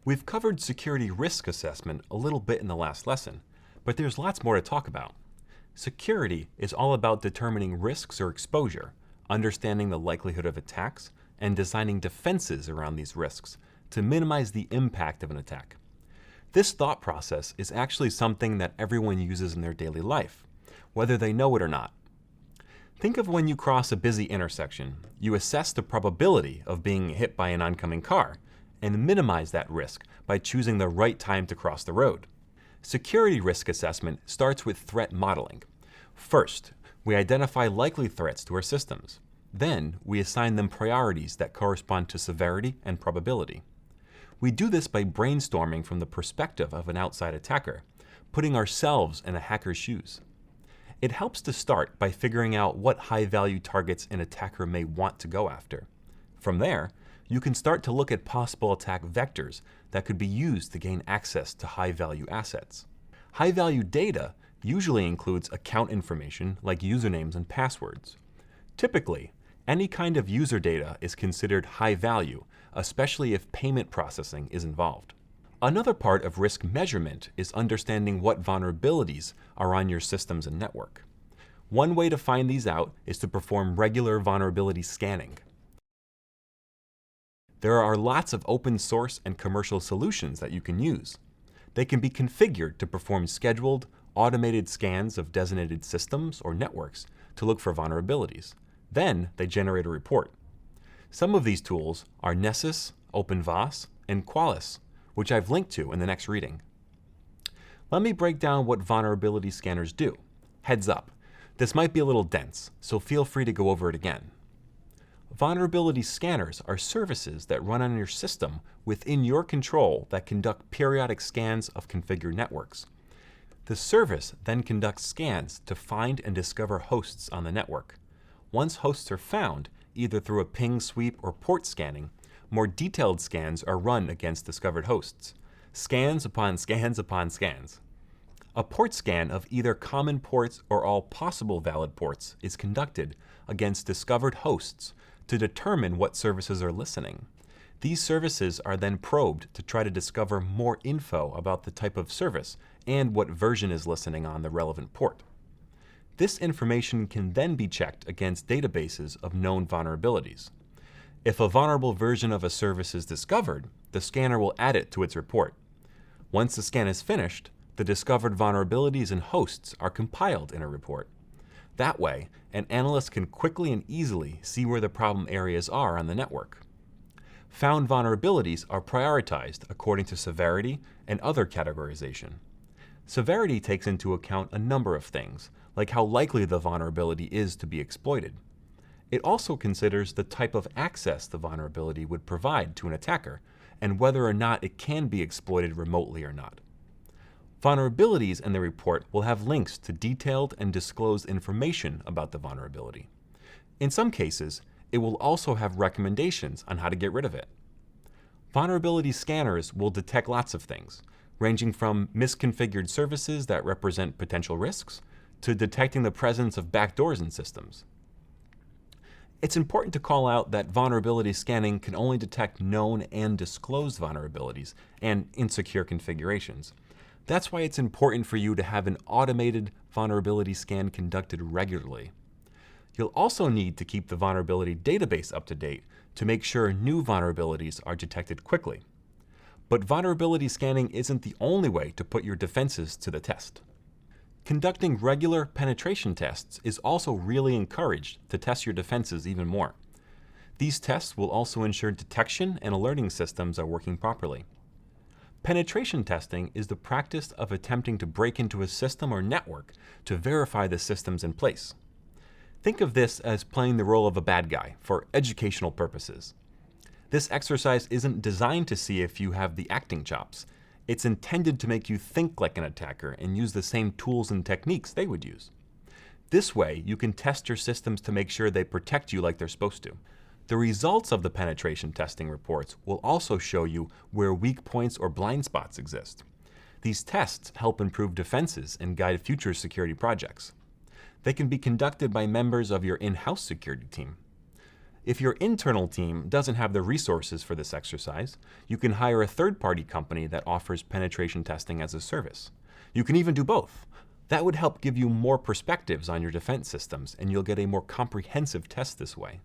We've covered security risk assessment a little bit in the last lesson, but there's lots more to talk about. Security is all about determining risks or exposure, understanding the likelihood of attacks, and designing defenses around these risks to minimize the impact of an attack. This thought process is actually something that everyone uses in their daily life, whether they know it or not. Think of when you cross a busy intersection. You assess the probability of being hit by an oncoming car and minimize that risk by choosing the right time to cross the road. Security risk assessment starts with threat modeling. First, we identify likely threats to our systems. Then, we assign them priorities that correspond to severity and probability. We do this by brainstorming from the perspective of an outside attacker, putting ourselves in a hacker's shoes. It helps to start by figuring out what high-value targets an attacker may want to go after. From there, you can start to look at possible attack vectors that could be used to gain access to high-value assets. High-value data usually includes account information like usernames and passwords. Typically, any kind of user data is considered high value, especially if payment processing is involved. Another part of risk measurement is understanding what vulnerabilities are on your systems and network. One way to find these out is to perform regular vulnerability scanning. There are lots of open source and commercial solutions that you can use. They can be configured to perform scheduled, automated scans of designated systems or networks to look for vulnerabilities. Then they generate a report. Some of these tools are Nessus, OpenVAS, and Qualys, which I've linked to in the next reading. Let me break down what vulnerability scanners do. Heads up, this might be a little dense, so feel free to go over it again. Vulnerability scanners are services that run on your system within your control that conduct periodic scans of configured networks. The service then conducts scans to find and discover hosts on the network. Once hosts are found, either through a ping sweep or port scanning, more detailed scans are run against discovered hosts. Scans upon scans upon scans. A port scan of either common ports or all possible valid ports is conducted against discovered hosts to determine what services are listening. These services are then probed to try to discover more info about the type of service and what version is listening on the relevant port. This information can then be checked against databases of known vulnerabilities. If a vulnerable version of a service is discovered, the scanner will add it to its report. Once the scan is finished, the discovered vulnerabilities and hosts are compiled in a report. That way, an analyst can quickly and easily see where the problem areas are on the network. Found vulnerabilities are prioritized according to severity and other categorization. Severity takes into account a number of things, like how likely the vulnerability is to be exploited. It also considers the type of access the vulnerability would provide to an attacker, and whether or not it can be exploited remotely or not. Vulnerabilities in the report will have links to detailed and disclosed information about the vulnerability. In some cases, it will also have recommendations on how to get rid of it. Vulnerability scanners will detect lots of things, ranging from misconfigured services that represent potential risks to detecting the presence of backdoors in systems. It's important to call out that vulnerability scanning can only detect known and disclosed vulnerabilities and insecure configurations. That's why it's important for you to have an automated vulnerability scan conducted regularly. You'll also need to keep the vulnerability database up to date to make sure new vulnerabilities are detected quickly. But vulnerability scanning isn't the only way to put your defenses to the test. Conducting regular penetration tests is also really encouraged to test your defenses even more. These tests will also ensure detection and alerting systems are working properly. Penetration testing is the practice of attempting to break into a system or network to verify the systems in place. Think of this as playing the role of a bad guy for educational purposes. This exercise isn't designed to see if you have the acting chops. It's intended to make you think like an attacker and use the same tools and techniques they would use. This way, you can test your systems to make sure they protect you like they're supposed to. The results of the penetration testing reports will also show you where weak points or blind spots exist. These tests help improve defenses and guide future security projects. They can be conducted by members of your in-house security team. If your internal team doesn't have the resources for this exercise, you can hire a third-party company that offers penetration testing as a service. You can even do both. That would help give you more perspectives on your defense systems, and you'll get a more comprehensive test this way.